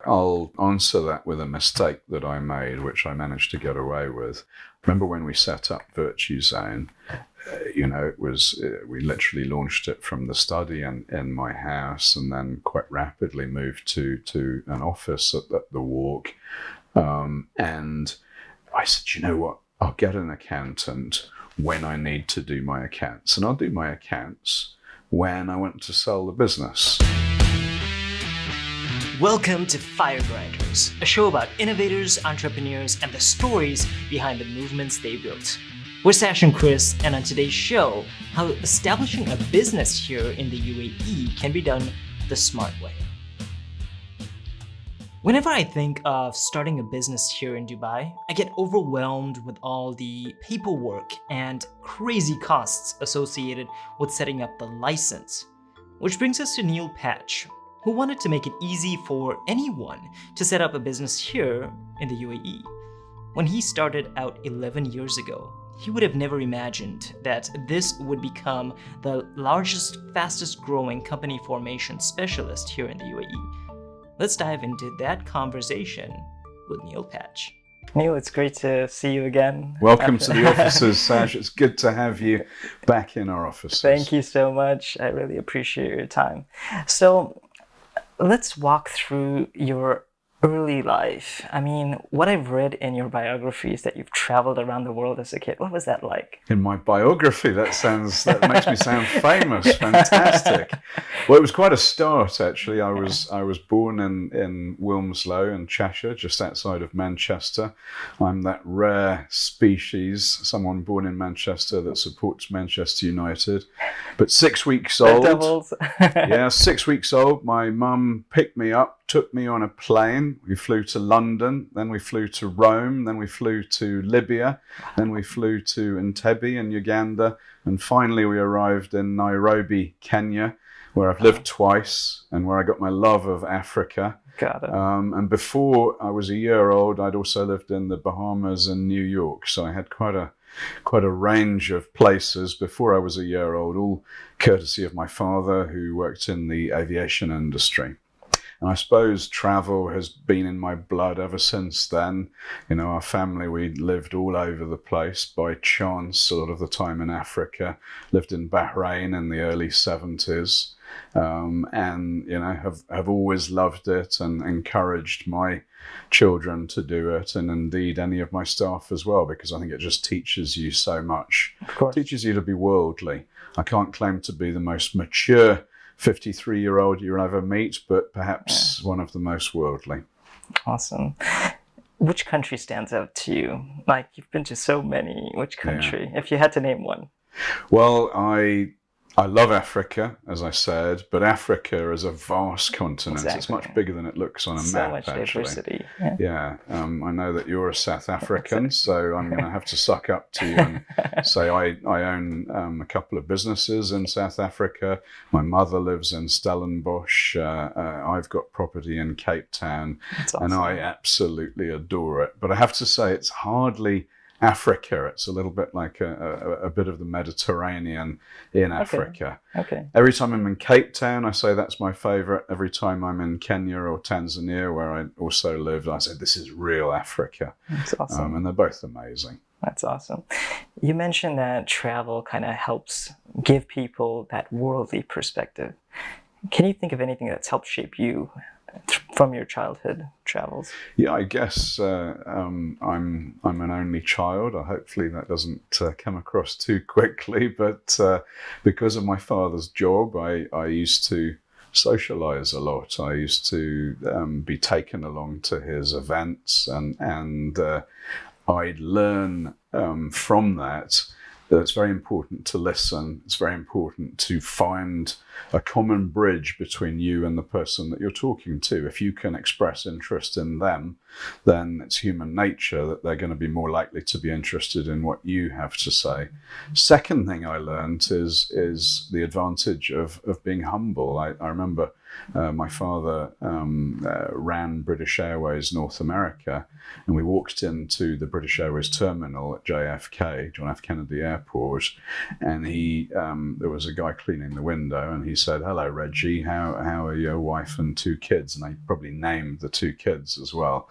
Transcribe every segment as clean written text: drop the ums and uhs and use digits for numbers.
I'll answer that with a mistake that I made, which I managed to get away with. Remember when we set up Virtuzone? It was we literally launched it from the study in my house, and then quite rapidly moved to an office at the Walk. And I said, you know what? I'll get an accountant when I need to do my accounts, and I'll do my accounts when I want to sell the business. Welcome to Firegrinders, a show about innovators, entrepreneurs, and the stories behind the movements they built. We're Sash and Chris, and on today's show, how establishing a business here in the UAE can be done the smart way. Whenever I think of starting a business here in Dubai, I get overwhelmed with all the paperwork and crazy costs associated with setting up the license. Which brings us to Neil Petch, who wanted to make it easy for anyone to set up a business here in the UAE. When he started out 11 years ago, he would have never imagined that this would become the largest, fastest growing company formation specialist here in the UAE. Let's dive into that conversation with Neil Petch. Neil, it's great to see you again. Welcome to the offices, Sash. It's good to have you back in our offices. Thank you so much. I really appreciate your time. So let's walk through your early life. I mean, what I've read in your biography is that you've traveled around the world as a kid. What was that like? In my biography, that makes me sound famous. Fantastic. Well, it was quite a start, actually. I was born in Wilmslow in Cheshire, just outside of Manchester. I'm that rare species, someone born in Manchester that supports Manchester United. But 6 weeks old. Devils. Yeah, 6 weeks old. My mum picked me up, took me on a plane. We flew to London, then we flew to Rome, then we flew to Libya, then we flew to Entebbe in Uganda, and finally we arrived in Nairobi, Kenya, where I've lived twice and where I got my love of Africa. Got it. And before I was a year old, I'd also lived in the Bahamas and New York, so I had quite a range of places before I was a year old, all courtesy of my father, who worked in the aviation industry. And I suppose travel has been in my blood ever since then. You know, our family, we lived all over the place by chance, a lot of the time in Africa, lived in Bahrain in the early 70s, and, you know, have always loved it and encouraged my children to do it, and indeed any of my staff as well, because I think it just teaches you so much. Of course. It teaches you to be worldly. I can't claim to be the most mature 53-year-old you'll ever meet, but perhaps one of the most worldly. Awesome. Which country stands out to you? Like, you've been to so many. Which country, if you had to name one? Well, I love Africa, as I said, but Africa is a vast continent. Exactly. It's much bigger than it looks on a So map, much actually. diversity. Yeah. I know that you're a South African, so I'm going to have to suck up to you and say I own a couple of businesses in South Africa. My mother lives in Stellenbosch. I've got property in Cape Town, That's awesome. and I absolutely adore it. But I have to say, it's hardly Africa. It's a little bit like a bit of the Mediterranean in Africa. Okay. Every time I'm in Cape Town, I say that's my favorite. Every time I'm in Kenya or Tanzania, where I also lived, I say this is real Africa. That's awesome. And they're both amazing. That's awesome. You mentioned that travel kind of helps give people that worldly perspective. Can you think of anything that's helped shape you from your childhood travels? Yeah, I guess I'm an only child. Hopefully that doesn't come across too quickly, but because of my father's job, I used to socialize a lot. I used to be taken along to his events, and I'd learn from that it's very important to listen. It's very important to find a common bridge between you and the person that you're talking to. If you can express interest in them, then it's human nature that they're going to be more likely to be interested in what you have to say. Second thing I learned is the advantage of being humble. I remember My father ran British Airways North America, and we walked into the British Airways terminal at JFK, John F. Kennedy Airport, and there was a guy cleaning the window, and he said, "Hello, Reggie, how are your wife and 2 kids?" And I probably named the 2 kids as well.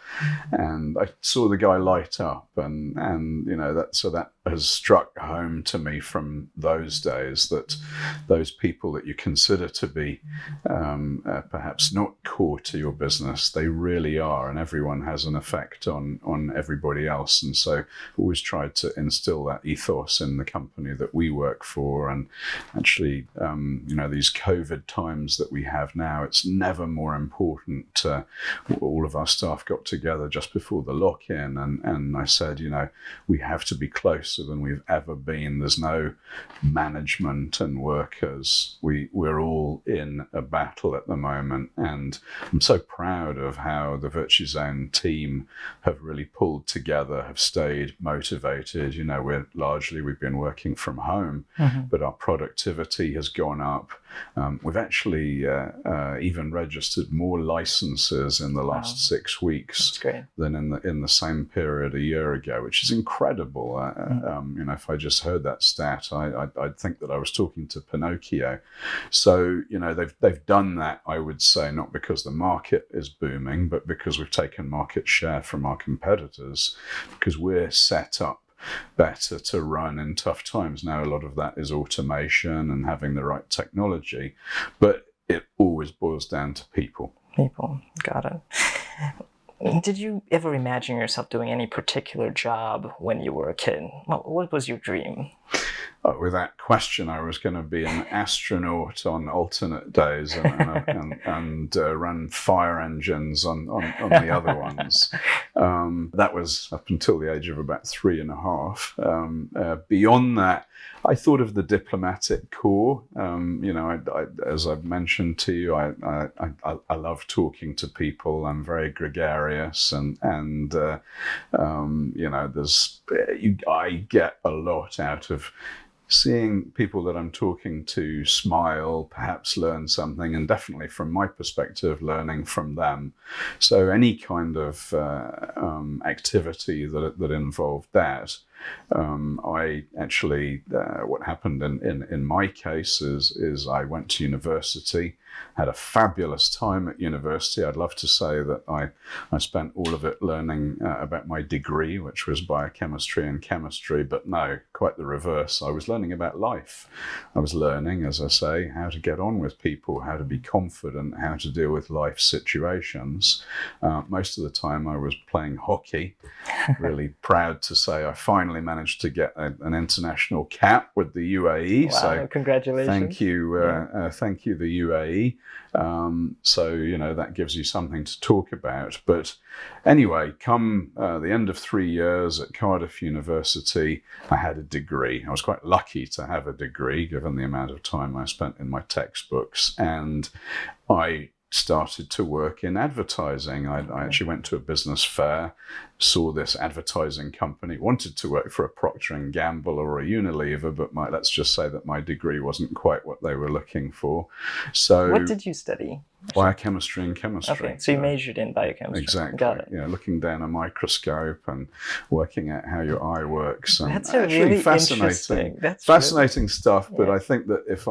And I saw the guy light up, and that has struck home to me from those days, that those people that you consider to be perhaps not core to your business, they really are, and everyone has an effect on everybody else. And so I've always tried to instill that ethos in the company that we work for. And actually, these COVID times that we have now, it's never more important. All of our staff got together just before the lock-in, and I said, we have to be closer than we've ever been. There's no management and workers. We're all in a battle at the moment, and I'm so proud of how the Virtuzone team have really pulled together, have stayed motivated. We've been working from home, but our productivity has gone up. We've actually even registered more licenses in the last 6 weeks than in the same period a year ago, which is incredible. If I just heard that stat, I'd think that I was talking to Pinocchio. So they've done that, I would say, not because the market is booming, but because we've taken market share from our competitors, because we're set up better to run in tough times. Now, a lot of that is automation and having the right technology, but it always boils down to people. People, got it. Did you ever imagine yourself doing any particular job when you were a kid? What was your dream? With that question, I was going to be an astronaut on alternate days and run fire engines on the other ones. That was up until the age of about 3.5. Beyond that, I thought of the diplomatic corps. As I've mentioned to you, I love talking to people. I'm very gregarious, and I get a lot out of seeing people that I'm talking to smile, perhaps learn something, and definitely from my perspective, learning from them. So any kind of activity that involved that. I actually, what happened in my case is I went to university, had a fabulous time at university. I'd love to say that I spent all of it learning about my degree, which was biochemistry and chemistry, but no, quite the reverse. I was learning about life. I was learning, as I say, how to get on with people, how to be confident, how to deal with life situations. Most of the time I was playing hockey. Really proud to say I finally managed to get an international cap with the UAE. Wow, so congratulations. Thank you, the UAE. So, that gives you something to talk about. But anyway, come the end of 3 years at Cardiff University, I had a degree. I was quite lucky to have a degree, given the amount of time I spent in my textbooks. And I started to work in advertising. I actually went to a business fair, saw this advertising company, wanted to work for a Procter & Gamble or a Unilever, but let's just say that my degree wasn't quite what they were looking for. So, what did you study? Biochemistry and chemistry. Okay, so you majored in biochemistry. Exactly. Got it. Yeah, looking down a microscope and working out how your eye works. And that's really fascinating. That's fascinating stuff. But Yeah. I think that if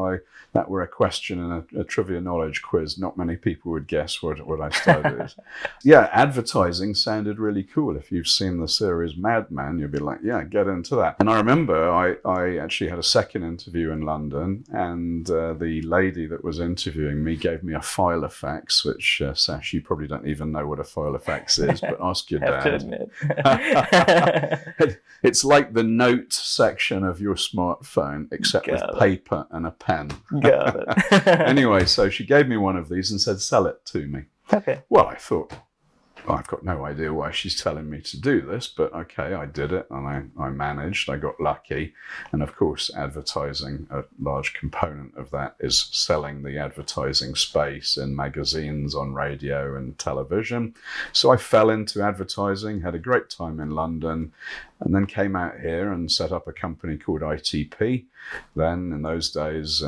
that were a question in a trivia knowledge quiz, not many people would guess what I studied. Yeah, advertising sounded really cool. If you've seen the series Mad Men, you'll be like, yeah, get into that. And I remember I actually had a second interview in London, and the lady that was interviewing me gave me a file of facts, which, Sash, you probably don't even know what a file of facts is, but ask your have to dad. admit. It's like the note section of your smartphone, except with paper and a pen. Got it. Anyway, so she gave me one of these and said, sell it to me. Okay. Well, I thought, I've got no idea why she's telling me to do this, but okay, I did it, and I managed, I got lucky. And of course, advertising, a large component of that is selling the advertising space in magazines, on radio and television. So I fell into advertising, had a great time in London, and then came out here and set up a company called ITP. Then in those days,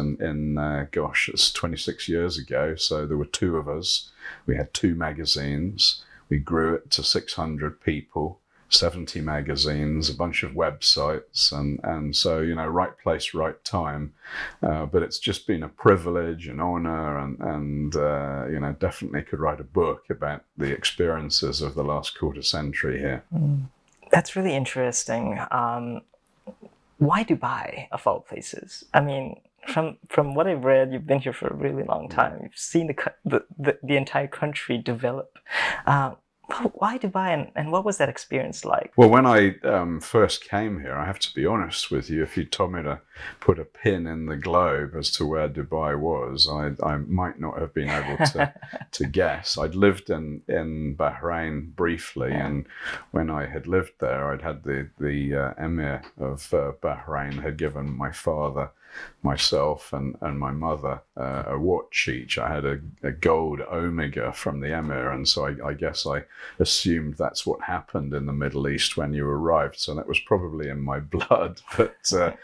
gosh, it's 26 years ago, so there were two of us. We had two magazines. We grew it to 600 people, 70 magazines, a bunch of websites, and so, right place, right time. But it's just been a privilege, an honor, and definitely could write a book about the experiences of the last quarter century here. That's really interesting. Why Dubai, of all places? I mean, from what I've read, you've been here for a really long time. You've seen the entire country develop. Why Dubai, and what was that experience like? Well, when I first came here, I have to be honest with you, if you told me to put a pin in the globe as to where Dubai was, I might not have been able to guess. I'd lived in Bahrain briefly, and when I had lived there, I'd had the Emir of Bahrain had given my father, myself and my mother a watch each. I had a gold Omega from the Emir, and so I guess I assumed that's what happened in the Middle East when you arrived. So that was probably in my blood. But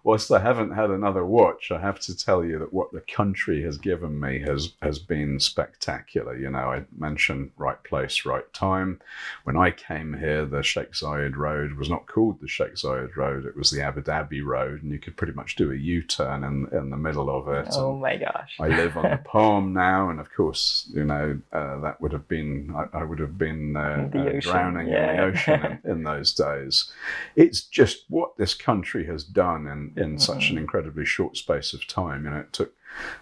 whilst I haven't had another watch, I have to tell you that what the country has given me has been spectacular. I mentioned right place, right time. When I came here, the Sheikh Zayed Road was not called the Sheikh Zayed Road. It was the Abu Dhabi Road, and you could pretty much do a U-turn in the middle of it. Oh my gosh. I live on the Palm now, and of course, that would have been, I would have been drowning in the ocean in those days. It's just what this country has done in such an incredibly short space of time.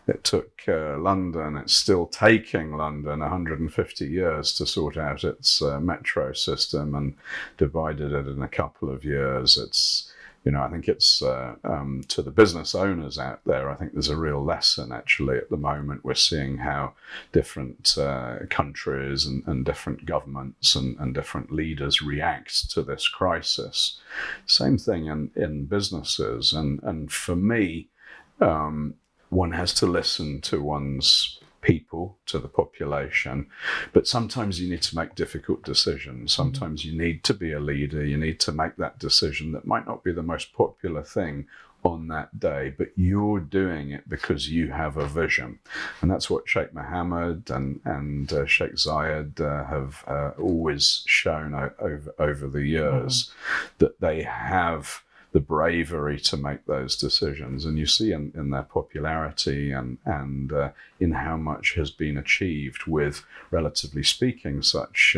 It took London, it's still taking London 150 years to sort out its metro system, and divided it in a couple of years. It's, I think it's to the business owners out there, I think there's a real lesson actually at the moment. We're seeing how different countries and different governments and different leaders react to this crisis. Same thing in businesses. And for me, one has to listen to one's people, to the population, but sometimes you need to make difficult decisions. Sometimes you need to be a leader. You need to make that decision that might not be the most popular thing on that day, but you're doing it because you have a vision. And that's what Sheikh Mohammed and Sheikh Zayed have always shown over the years, that they have the bravery to make those decisions. And you see in their popularity and in how much has been achieved with, relatively speaking, such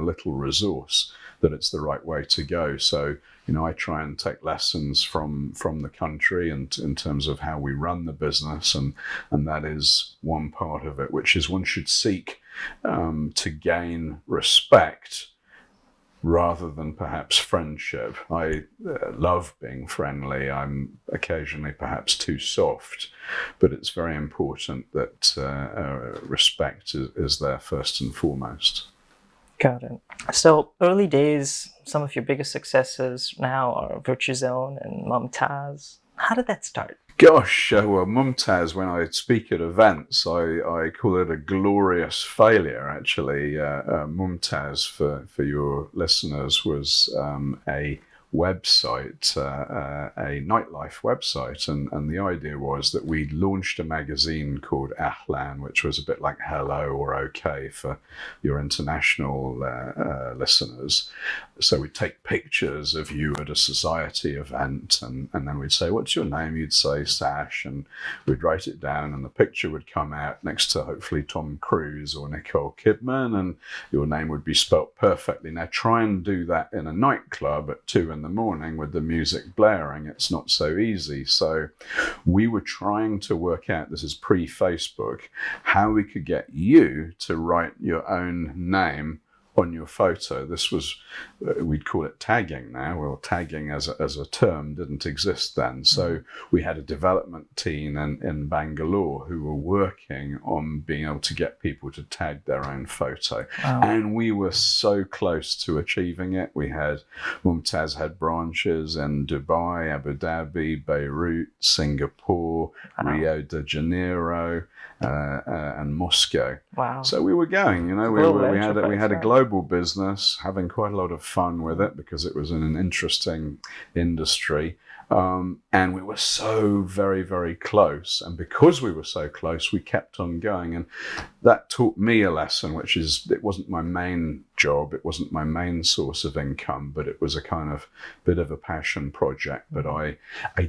little resource, that it's the right way to go. So, I try and take lessons from the country and in terms of how we run the business. And that is one part of it, which is one should seek to gain respect rather than perhaps friendship. I love being friendly. I'm occasionally perhaps too soft, but it's very important that respect is there first and foremost. Got it. So early days, some of your biggest successes now are Virtuzone and Mumtaz. How did that start? Gosh, well, Mumtaz, when I speak at events, I call it a glorious failure, actually. Mumtaz, for your listeners, was a website, a nightlife website. And the idea was that we launched a magazine called Ahlan, which was a bit like hello or okay for your international listeners. So we'd take pictures of you at a society event, and then we'd say, what's your name? You'd say Sash, and we'd write it down, and the picture would come out next to hopefully Tom Cruise or Nicole Kidman, and your name would be spelt perfectly. Now try and do that in a nightclub at 2 a.m. with the music blaring. It's not so easy. So we were trying to work out, this is pre-Facebook, how we could get you to write your own name on your photo. This was, we'd call it tagging now. Well, tagging as a term didn't exist then. So we had a development team in Bangalore who were working on being able to get people to tag their own photo. Wow. And we were so close to achieving it. Mumtaz had branches in Dubai, Abu Dhabi, Beirut, Singapore, Rio de Janeiro, and Moscow. Wow. So we were going, you know, we had a global business, having quite a lot of fun with it because it was in an interesting industry. And we were so very, very close. And because we were so close, we kept on going. And that taught me a lesson, which is it wasn't my main job. It wasn't my main source of income, but it was a kind of bit of a passion project. But I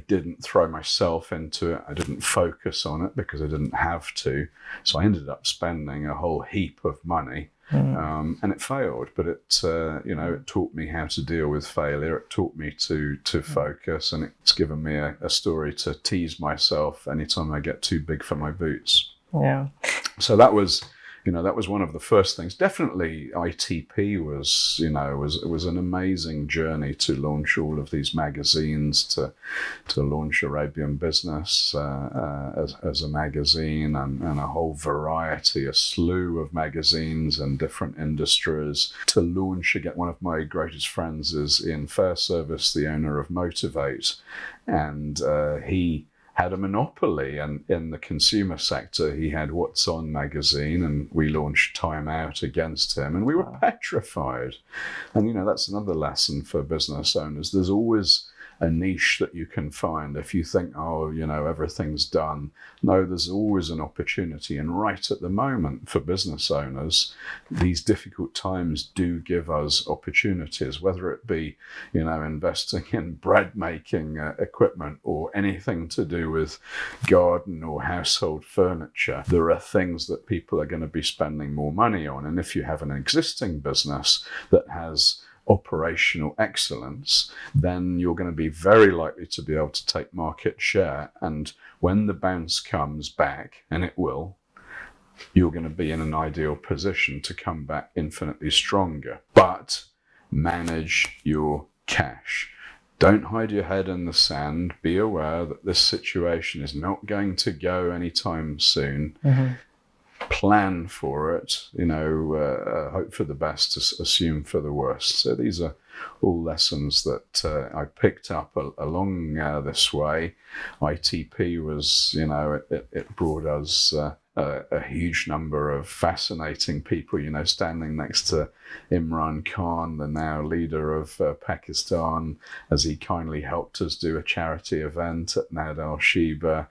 didn't throw myself into it. I didn't focus on it because I didn't have to. So I ended up spending a whole heap of money. And it failed, but it it taught me how to deal with failure. It taught me to focus, and it's given me a story to tease myself anytime I get too big for my boots. Yeah. So that was one of the first things. Definitely ITP was an amazing journey to launch all of these magazines, to launch Arabian Business as a magazine, and a whole variety, a slew of magazines in different industries. To launch, again, one of my greatest friends is Ian Fairservice, the owner of Motivate, and he had a monopoly, and in the consumer sector he had What's On magazine, and we launched Time Out against him, and we were petrified. And that's another lesson for business owners. There's always a niche that you can find. If you think, everything's done, no, there's always an opportunity. And right at the moment, for business owners, these difficult times do give us opportunities, whether it be, investing in bread making equipment or anything to do with garden or household furniture. There are things that people are going to be spending more money on. And if you have an existing business that has operational excellence, then you're going to be very likely to be able to take market share. And when the bounce comes back, and it will, you're going to be in an ideal position to come back infinitely stronger. But manage your cash. Don't hide your head in the sand. Be aware that this situation is not going to go anytime soon. Plan for it, hope for the best, assume for the worst. So these are all lessons that I picked up along this way. ITP was, it brought us a huge number of fascinating people, standing next to Imran Khan, the now leader of Pakistan, as he kindly helped us do a charity event at Nad Al Sheba,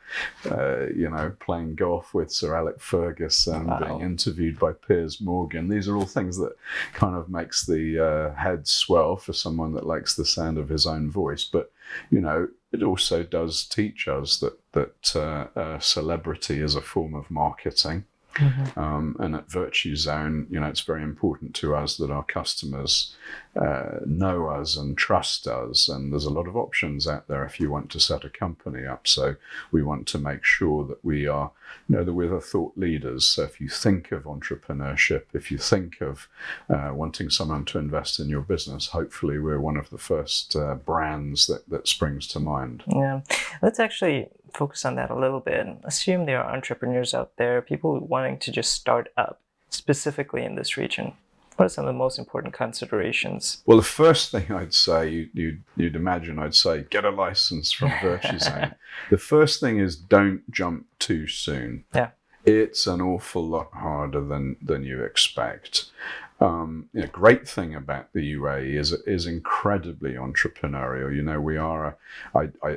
playing golf with Sir Alec Ferguson, being interviewed by Piers Morgan. These are all things that kind of makes the head swell for someone that likes the sound of his own voice. But, it also does teach us that celebrity is a form of marketing. And at Virtuzone, it's very important to us that our customers know us and trust us. And there's a lot of options out there if you want to set a company up. So we want to make sure that we are, that we're the thought leaders. So if you think of entrepreneurship, if you think of wanting someone to invest in your business, hopefully we're one of the first brands that springs to mind. Yeah, let's actually focus on that a little bit. Assume there are entrepreneurs out there, people wanting to just start up, specifically in this region. What are some of the most important considerations? Well, the first thing I'd say, you'd imagine I'd say, get a license from Virtuzone. The first thing is don't jump too soon. Yeah. It's an awful lot harder than you expect. Great thing about the UAE is incredibly entrepreneurial. We are,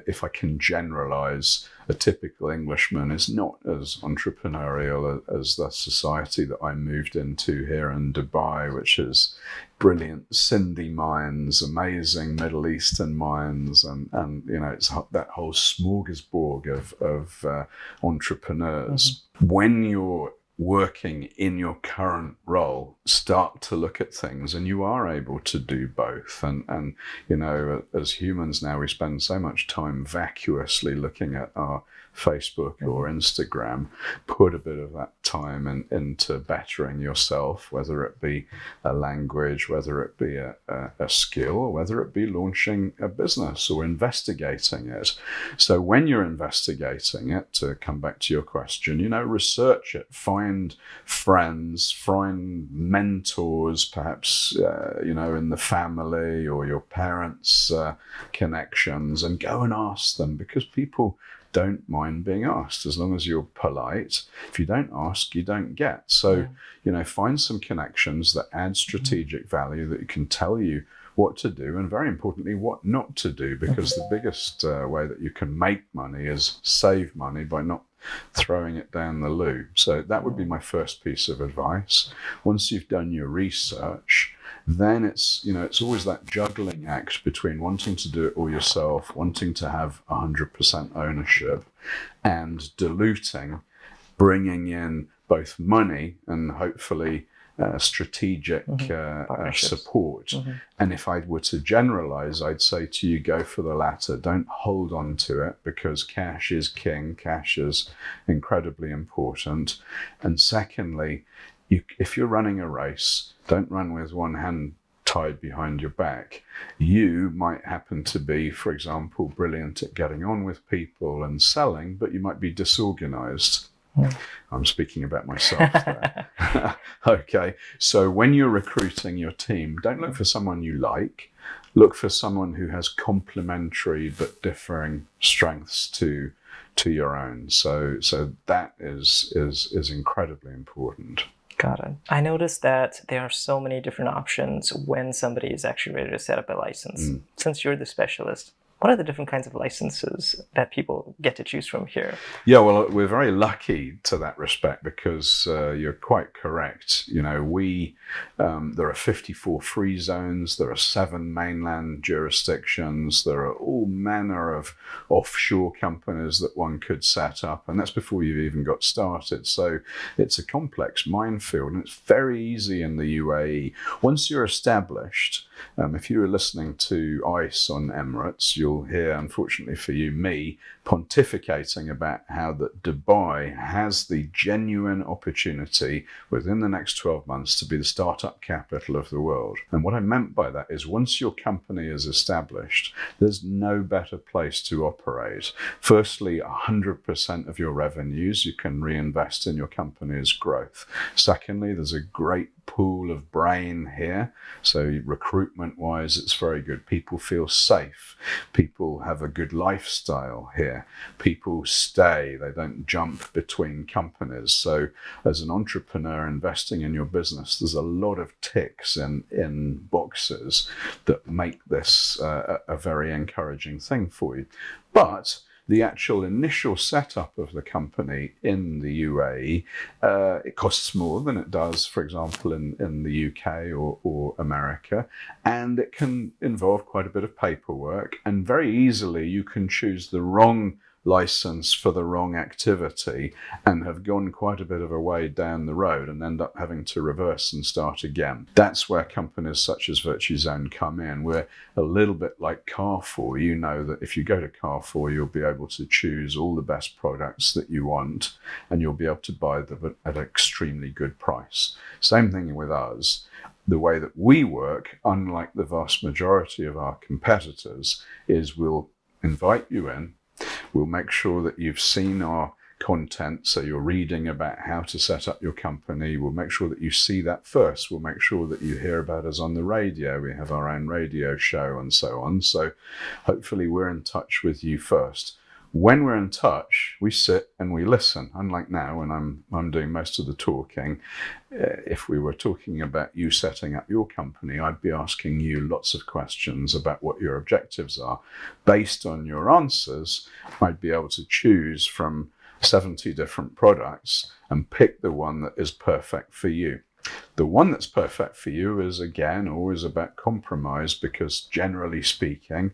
if I can generalize, a typical Englishman is not as entrepreneurial as the society that I moved into here in Dubai, which is brilliant Sindhi mines, amazing Middle Eastern mines, and it's that whole smorgasbord of entrepreneurs. When you're working in your current role, start to look at things, and you are able to do both. And you know, as humans now, we spend so much time vacuously looking at our Facebook or Instagram. Put a bit of that time into bettering yourself, whether it be a language, whether it be a skill, or whether it be launching a business or investigating it. So when you're investigating it, to come back to your question, you know, research it, find friends, find mentors, perhaps, you know, in the family or your parents' connections, and go and ask them, because people don't mind being asked as long as you're polite. If you don't ask, you don't get. So, you know, find some connections that add strategic value, that can tell you what to do, and very importantly, what not to do, because the biggest way that you can make money is save money by not throwing it down the loo. So that would be my first piece of advice. Once you've done your research, then it's, you know, it's always that juggling act between wanting to do it all yourself, wanting to have 100% ownership, and diluting, bringing in both money and hopefully strategic support. And if I were to generalize, I'd say to you, go for the latter. Don't hold on to it, because cash is king. Cash is incredibly important. And secondly, if you're running a race, don't run with one hand tied behind your back. You might happen to be, for example, brilliant at getting on with people and selling, but you might be disorganized. I'm speaking about myself there. Okay, so when you're recruiting your team, don't look for someone you like. Look for someone who has complementary but differing strengths to your own. So that is incredibly important. Got it. I noticed that there are so many different options when somebody is actually ready to set up a license. Since you're the specialist, what are the different kinds of licenses that people get to choose from here? Yeah, well, we're very lucky to that respect, because you're quite correct. You know, there are 54 free zones, there are 7 mainland jurisdictions, there are all manner of offshore companies that one could set up, and that's before you've even got started. So it's a complex minefield, and it's very easy in the UAE. Once you're established, if you were listening to ICE on Emirates, you'll hear, unfortunately for you, me pontificating about how that Dubai has the genuine opportunity within the next 12 months to be the startup capital of the world. And what I meant by that is, once your company is established, there's no better place to operate. Firstly, 100% of your revenues you can reinvest in your company's growth. Secondly, there's a great pool of brain here. So recruitment wise, it's very good. People feel safe. People have a good lifestyle here. People stay. They don't jump between companies. So as an entrepreneur investing in your business, there's a lot of ticks in boxes that make this a very encouraging thing for you. But the actual initial setup of the company in the UAE, it costs more than it does, for example, in the UK or America, and it can involve quite a bit of paperwork, and very easily you can choose the wrong license for the wrong activity and have gone quite a bit of a way down the road and end up having to reverse and start again. That's where companies such as Virtuzone come in. We're a little bit like Carrefour. You know that if you go to Carrefour, you'll be able to choose all the best products that you want, and you'll be able to buy them at an extremely good price. Same thing with us. The way that we work, unlike the vast majority of our competitors, is we'll invite you in. We'll make sure that you've seen our content, so you're reading about how to set up your company. We'll make sure that you see that first. We'll make sure that you hear about us on the radio. We have our own radio show and so on. So hopefully we're in touch with you first. When we're in touch, we sit and we listen. Unlike now, when I'm doing most of the talking, if we were talking about you setting up your company, I'd be asking you lots of questions about what your objectives are. Based on your answers, I'd be able to choose from 70 different products and pick the one that is perfect for you. The one that's perfect for you is, again, always about compromise, because generally speaking,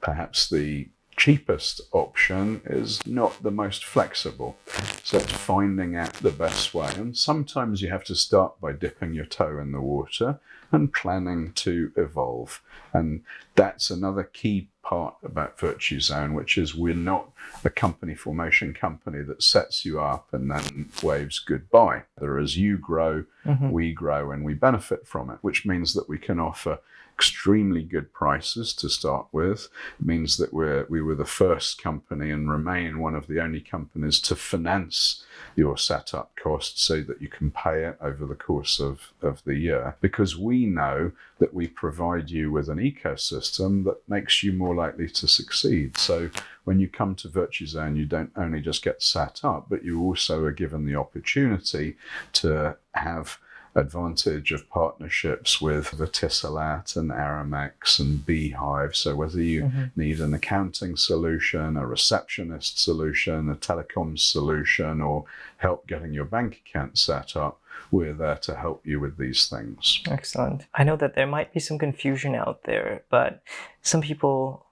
perhaps the cheapest option is not the most flexible. So it's finding out the best way. And sometimes you have to start by dipping your toe in the water and planning to evolve. And that's another key part about Virtuzone, which is we're not a company formation company that sets you up and then waves goodbye. As you grow, we grow and we benefit from it, which means that we can offer extremely good prices to start with. It means that we were the first company and remain one of the only companies to finance your setup costs so that you can pay it over the course of the year, because we know that we provide you with an ecosystem that makes you more likely to succeed. So when you come to Virtuzone, you don't only just get set up, but you also are given the opportunity to have advantage of partnerships with the Etisalat and Aramex and Beehive. So whether you need an accounting solution, a receptionist solution, a telecoms solution, or help getting your bank account set up, we're there to help you with these things. Excellent. I know that there might be some confusion out there, but some people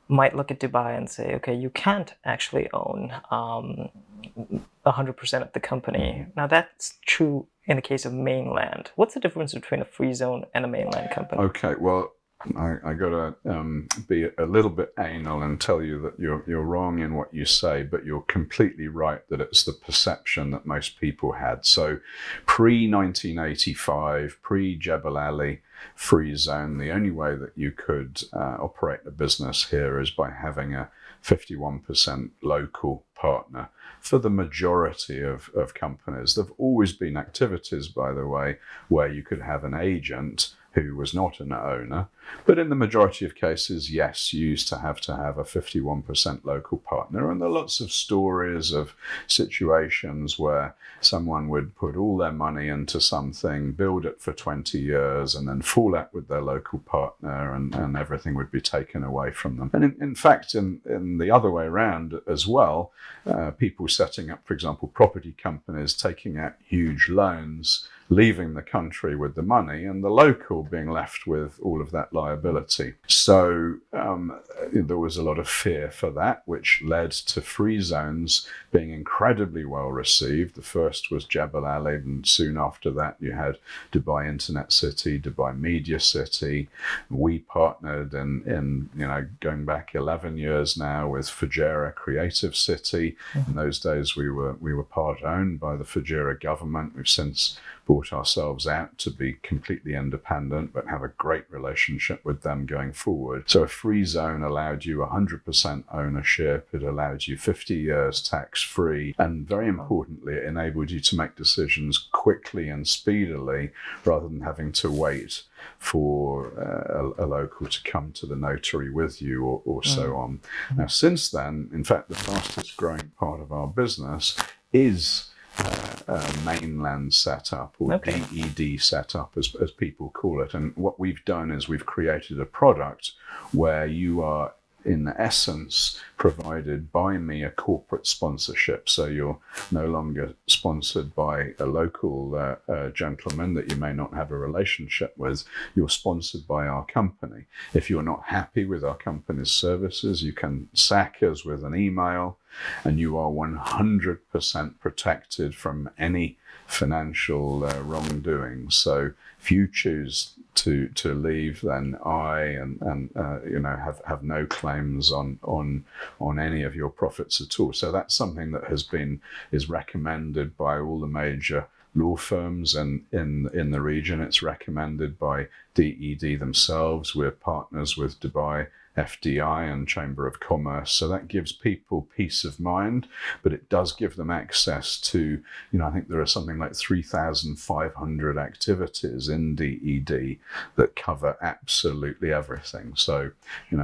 might look at Dubai and say, okay, you can't actually own 100% of the company. Now that's true in the case of mainland. What's the difference between a free zone and a mainland company? Okay, well, I got to be a little bit anal and tell you that you're wrong in what you say, but you're completely right that it's the perception that most people had. So pre-1985, pre-Jebel Ali, free zone, the only way that you could operate a business here is by having a 51% local partner. For the majority of companies, there have always been activities, by the way, where you could have an agent who was not an owner. But in the majority of cases, yes, you used to have a 51% local partner. And there are lots of stories of situations where someone would put all their money into something, build it for 20 years, and then fall out with their local partner, and everything would be taken away from them. And in fact, in the other way around as well, people setting up, for example, property companies, taking out huge loans, leaving the country with the money, and the local being left with all of that liability. So there was a lot of fear for that, which led to free zones being incredibly well received. The first was Jebel Ali, and soon after that you had Dubai Internet City, Dubai Media City. We partnered in going back 11 years now with Fujairah Creative City. In those days we were part owned by the Fujairah government. We've since brought ourselves out to be completely independent, but have a great relationship with them going forward. So a free zone allowed you 100% ownership. It allowed you 50 years tax-free. And very importantly, it enabled you to make decisions quickly and speedily rather than having to wait for a local to come to the notary with you or so on. Now, since then, in fact, the fastest growing part of our business is mainland setup, or DED setup, as people call it. And what we've done is we've created a product where you are, in essence, provided by me a corporate sponsorship. So you're no longer sponsored by a local gentleman that you may not have a relationship with. You're sponsored by our company. If you're not happy with our company's services, you can sack us with an email, and you are 100% protected from any financial wrongdoing. So if you choose to leave, then I have no claims on any of your profits at all. So that's something that is recommended by all the major law firms in the region. It's recommended by DED themselves. We're partners with Dubai FDI and Chamber of Commerce. So that gives people peace of mind, but it does give them access to, I think there are something like 3,500 activities in DED that cover absolutely everything. So,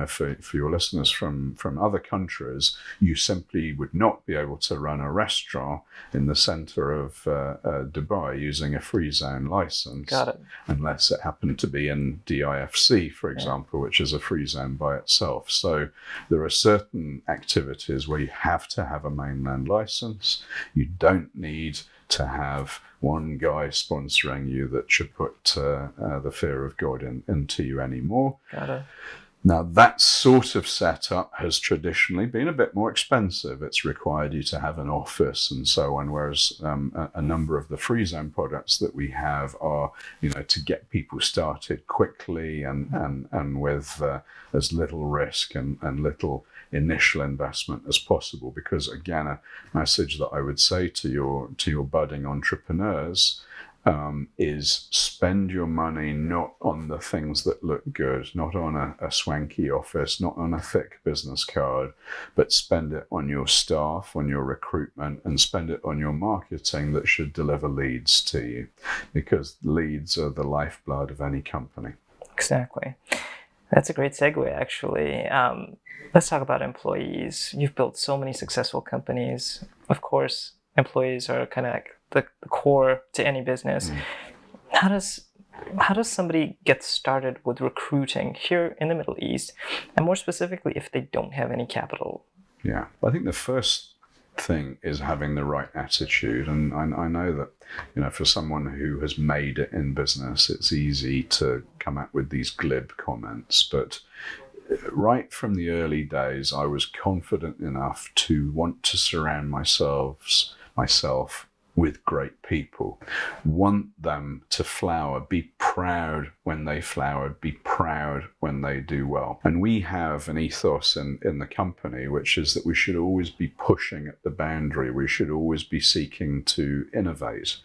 for your listeners from other countries, you simply would not be able to run a restaurant in the center of Dubai using a free zone license. Got it. Unless it happened to be in DIFC, for example, which is a free zone by itself. So there are certain activities where you have to have a mainland license. You don't need to have one guy sponsoring you that should put the fear of God into you anymore. Got it. Now, that sort of setup has traditionally been a bit more expensive. It's required you to have an office and so on, whereas a number of the free zone products that we have are, to get people started quickly and with as little risk and little initial investment as possible. Because again, a message that I would say to your budding entrepreneurs is spend your money not on the things that look good, not on a swanky office, not on a thick business card, but spend it on your staff, on your recruitment, and spend it on your marketing that should deliver leads to you, because leads are the lifeblood of any company. Exactly. That's a great segue, actually. Let's talk about employees. You've built so many successful companies. Of course, employees are kind of like the core to any business. How does somebody get started with recruiting here in the Middle East, and more specifically, if they don't have any capital? Yeah, I think the first thing is having the right attitude, and I know that for someone who has made it in business, it's easy to come out with these glib comments, but right from the early days, I was confident enough to want to surround myself with great people, want them to flower, be proud when they flower, be proud when they do well. And we have an ethos in the company, which is that we should always be pushing at the boundary. We should always be seeking to innovate.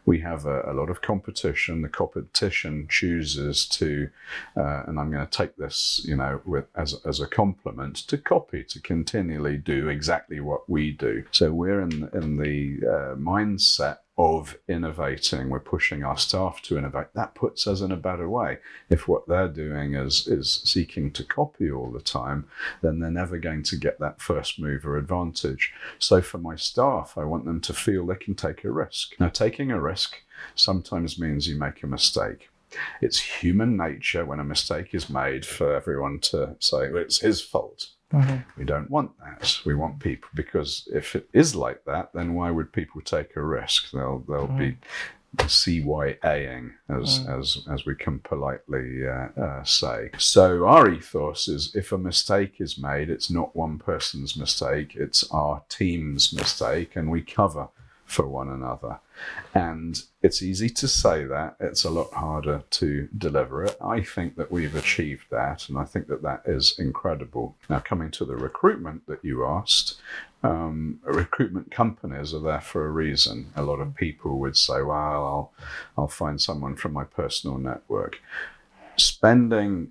We have a lot of competition. The competition chooses to, and I'm going to take this, as a compliment, to copy, to continually do exactly what we do. So we're in the mindset of innovating. We're pushing our staff to innovate. That puts us in a better way. If what they're doing is seeking to copy all the time, then they're never going to get that first mover advantage. So for my staff, I want them to feel they can take a risk. Now, taking a risk sometimes means you make a mistake. It's human nature when a mistake is made for everyone to say, well, it's his fault. Mm-hmm. We don't want that. We want people, because if it is like that, then why would people take a risk? They'll be CYAing, as we can politely say. So our ethos is, if a mistake is made, it's not one person's mistake, it's our team's mistake, and we cover for one another. And it's easy to say that, it's a lot harder to deliver it. I think that we've achieved that, and I think that is incredible. Now, coming to the recruitment that you asked, recruitment companies are there for a reason. A lot of people would say, well, I'll find someone from my personal network. Spending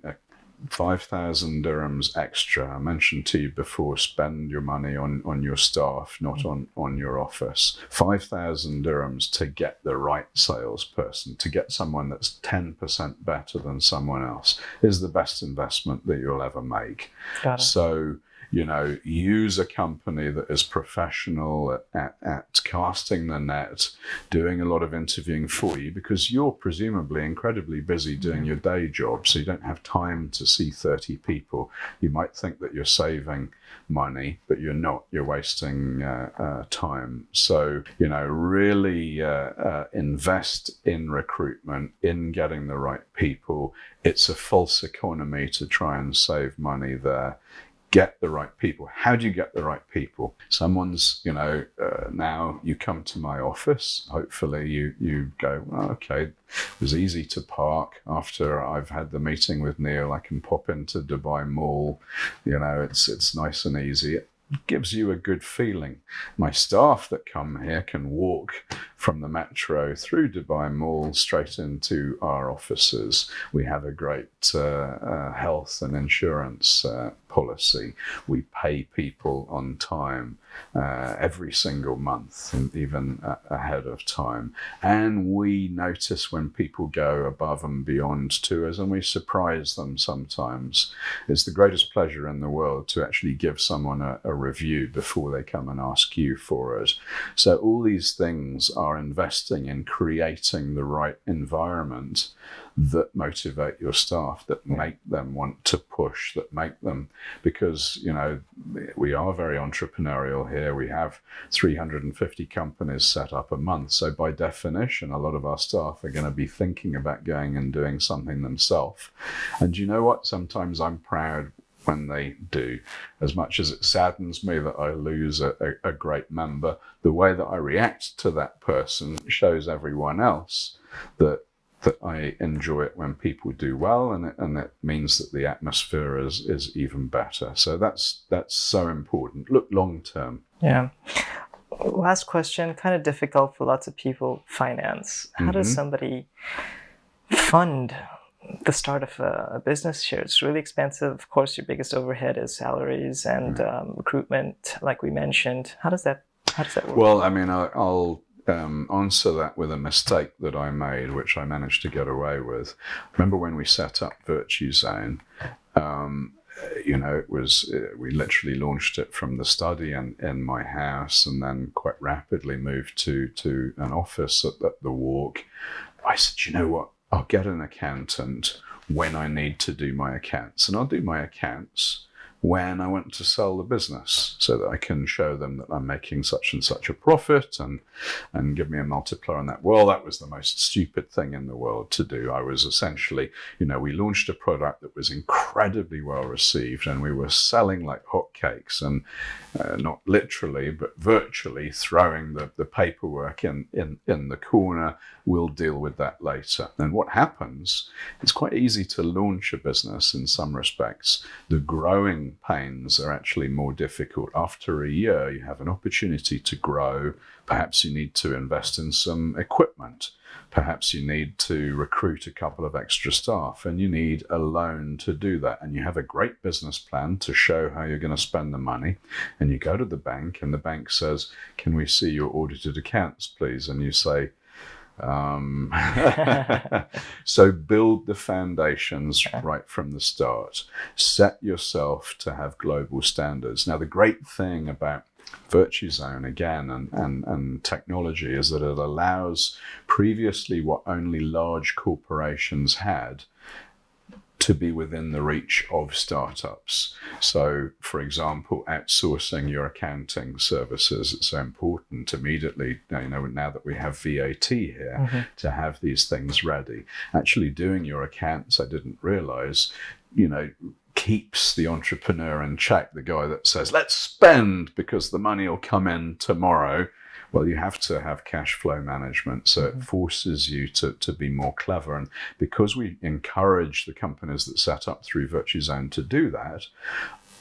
5,000 dirhams extra. I mentioned to you before, spend your money on your staff, not on your office. 5,000 dirhams to get the right salesperson, to get someone that's 10% better than someone else, is the best investment that you'll ever make. Got it. So, use a company that is professional at casting the net, doing a lot of interviewing for you, because you're presumably incredibly busy doing your day job, so you don't have time to see 30 people. You might think that you're saving money, but you're not. You're wasting time. So, really invest in recruitment, in getting the right people. It's a false economy to try and save money there. Get the right people. How do you get the right people? Someone's, now you come to my office, hopefully you go, well, okay, it was easy to park. After I've had the meeting with Neil, I can pop into Dubai Mall. It's nice and easy. It gives you a good feeling. My staff that come here can walk from the metro through Dubai Mall straight into our offices. We have a great health and insurance policy. We pay people on time every single month, and even ahead of time. And we notice when people go above and beyond to us, and we surprise them sometimes. It's the greatest pleasure in the world to actually give someone a review before they come and ask you for it. So all these things are are investing in creating the right environment that motivate your staff, that make them want to push, that make them, because, you know, we are very entrepreneurial here. We have 350 companies set up a month. So by definition, a lot of our staff are going to be thinking about going and doing something themselves. And you know what? Sometimes I'm proud when they do. As much as it saddens me that I lose a great member, the way that I react to that person shows everyone else that I enjoy it when people do well, and it means that the atmosphere is even better. So that's so important. Look long term. Yeah. Last question, kind of difficult for lots of people, finance. How does somebody fund the start of a business here? It's really expensive. Of course, your biggest overhead is salaries and recruitment, like we mentioned. How does that work? Well, I mean, I'll answer that with a mistake that I made, which I managed to get away with. Remember when we set up Virtuzone? You know, it was, we literally launched it from the study in my house, and then quite rapidly moved to an office at the Walk. I said, you know what? I'll get an accountant when I need to do my accounts, and I'll do my accounts when I want to sell the business, so that I can show them that I'm making such and such a profit, and give me a multiplier on that. Well, that was the most stupid thing in the world to do. I was essentially, you know, we launched a product that was incredibly well received, and we were selling like hotcakes, and not literally, but virtually throwing the paperwork in the corner. We'll deal with that later. And what happens, it's quite easy to launch a business in some respects. The growing pains are actually more difficult. After a year, you have an opportunity to grow. Perhaps you need to invest in some equipment. Perhaps you need to recruit a couple of extra staff, and you need a loan to do that. And you have a great business plan to show how you're going to spend the money. And you go to the bank, and the bank says, can we see your audited accounts, please? And you say, so build the foundations right from the start. Set yourself to have global standards. Now, the great thing about Virtuzone again and technology is that it allows previously what only large corporations had to be within the reach of startups. So, for example, outsourcing your accounting services, it's so important immediately, you know, now that we have VAT here, to have these things ready. Actually doing your accounts, I didn't realize, you know, keeps the entrepreneur in check, the guy that says, let's spend because the money will come in tomorrow. Well, you have to have cash flow management. So it forces you to be more clever. And because we encourage the companies that set up through Virtuzone to do that,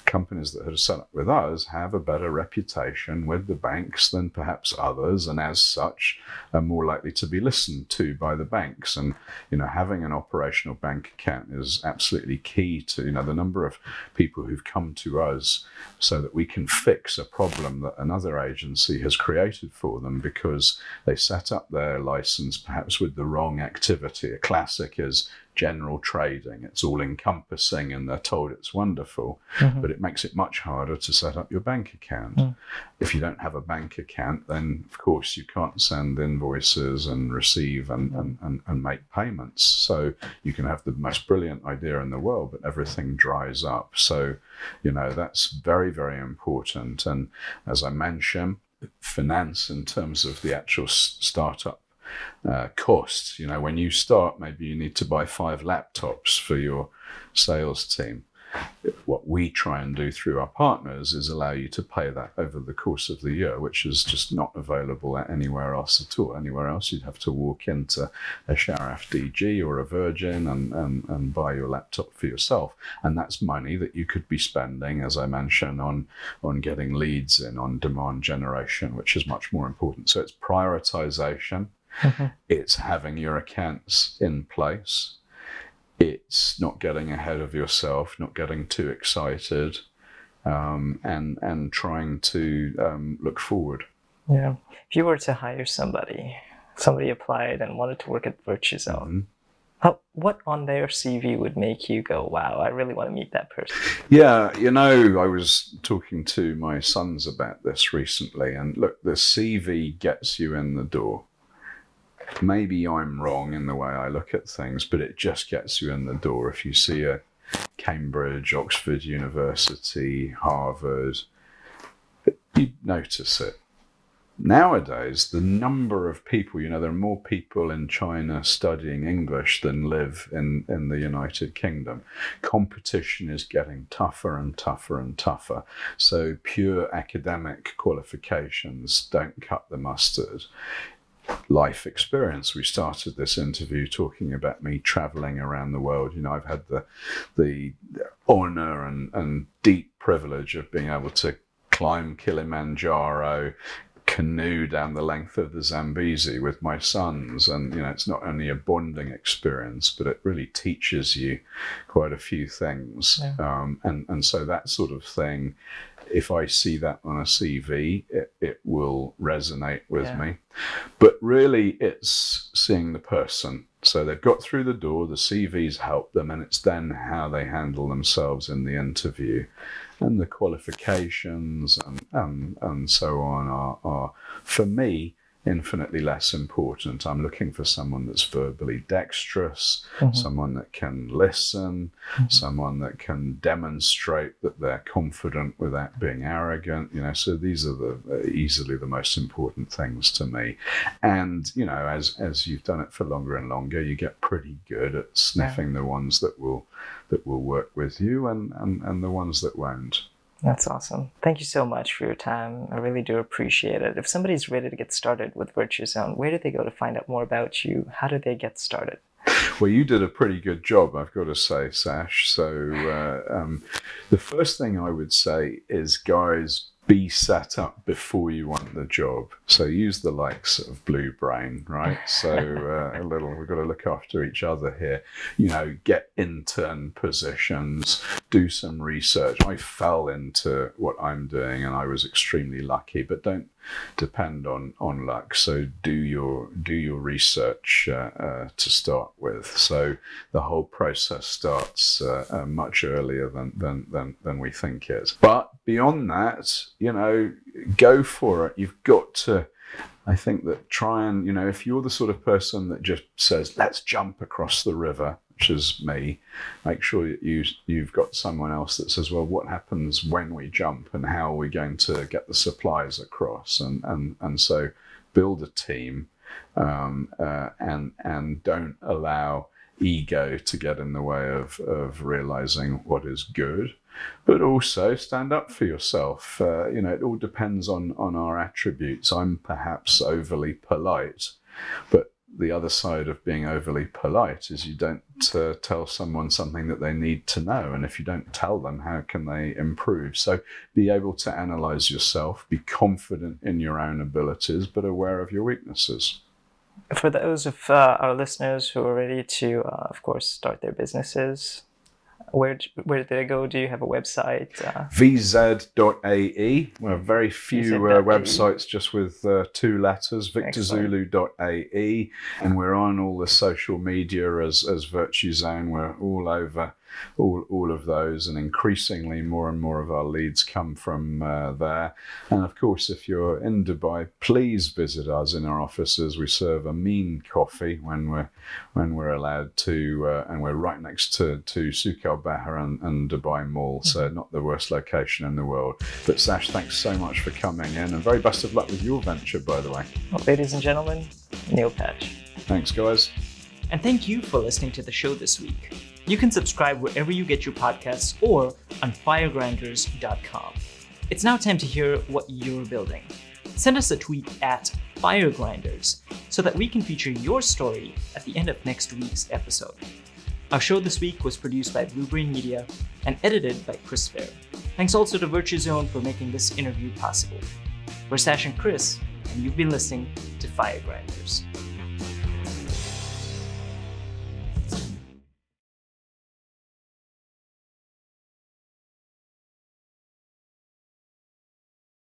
companies that have set up with us have a better reputation with the banks than perhaps others, and as such are more likely to be listened to by the banks. And, you know, having an operational bank account is absolutely key to, you know, the number of people who've come to us so that we can fix a problem that another agency has created for them because they set up their license perhaps with the wrong activity. A classic is general trading. It's all encompassing and they're told it's wonderful, but it makes it much harder to set up your bank account. If you don't have a bank account, then of course you can't send invoices and receive and make payments. So you can have the most brilliant idea in the world, but everything dries up. So, you know, that's very, very important. And as I mentioned, finance in terms of the actual startup costs. You know, when you start, maybe you need to buy 5 laptops for your sales team. What we try and do through our partners is allow you to pay that over the course of the year, which is just not available anywhere else at all. Anywhere else, you'd have to walk into a Sharaf DG or a Virgin and buy your laptop for yourself. And that's money that you could be spending, as I mentioned, on getting leads in, on demand generation, which is much more important. So it's prioritization. It's having your accounts in place. It's not getting ahead of yourself, not getting too excited, and trying to look forward. Yeah. If you were to hire somebody applied and wanted to work at Virtuzone, what on their CV would make you go, wow, I really want to meet that person? Yeah, you know, I was talking to my sons about this recently, and look, the CV gets you in the door. maybe I'm wrong in the way I look at things, but it just gets you in the door. If you see a Cambridge, Oxford University, Harvard, you notice it. Nowadays, the number of people, there are more people in China studying English than live in the United Kingdom. Competition is getting tougher and tougher and tougher. So pure academic qualifications don't cut the mustard. Life experience. We started this interview talking about me traveling around the world. I've had the honor and deep privilege of being able to climb Kilimanjaro, canoe down the length of the Zambezi with my sons, and it's not only a bonding experience, but it really teaches you quite a few things. Yeah. And so that sort of thing, if I see that on a CV, it will resonate with me. But really, it's seeing the person. So they've got through the door, the CVs help them, and it's then how they handle themselves in the interview. And the qualifications and so on are, for me, infinitely less important. I'm looking for someone that's verbally dexterous, someone that can listen, someone that can demonstrate that they're confident without being arrogant. So these are easily the most important things to me. And as you've done it for longer and longer, you get pretty good at sniffing the ones that will work with you and the ones that won't. That's awesome. Thank you so much for your time. I really do appreciate it. If somebody's ready to get started with Virtuzone, where do they go to find out more about you? How do they get started? Well, you did a pretty good job, I've got to say, Sash. So the first thing I would say is, guys, be set up before you want the job. So use the likes of Blue Brain, right? So we've got to look after each other here. Get intern positions, do some research. I fell into what I'm doing and I was extremely lucky, but don't depend on luck. So do your research to start with. So the whole process starts much earlier than we think it. But beyond that, go for it. You've got to, I think that try and, if you're the sort of person that just says, let's jump across the river, which is me, make sure that you've got someone else that says, well, what happens when we jump and how are we going to get the supplies across? And so build a team and don't allow ego to get in the way of realizing what is good. But also stand up for yourself. It all depends on our attributes. I'm perhaps overly polite, but the other side of being overly polite is you don't tell someone something that they need to know. And if you don't tell them, how can they improve? So be able to analyze yourself, be confident in your own abilities, but aware of your weaknesses. For those of our listeners who are ready to, of course, start their businesses, where do they go? Do you have a website? VZ.ae. We have very few websites just with 2 letters, victorzulu.ae. And we're on all the social media as Virtuzone. We're all over all of those, and increasingly more and more of our leads come from there. And of course, if you're in Dubai, please visit us in our offices. We serve a mean coffee when we're allowed to, and we're right next to Souk Al Bahar and Dubai Mall, so not the worst location in the world. But Sash, thanks so much for coming in, and very best of luck with your venture, by the way. Well, ladies and gentlemen, Neil Petch. Thanks, guys. And thank you for listening to the show this week. You can subscribe wherever you get your podcasts or on firegrinders.com. It's now time to hear what you're building. Send us a tweet at Firegrinders so that we can feature your story at the end of next week's episode. Our show this week was produced by Blue Brain Media and edited by Chris Fair. Thanks also to Virtuzone for making this interview possible. We're Sash and Chris, and you've been listening to Firegrinders.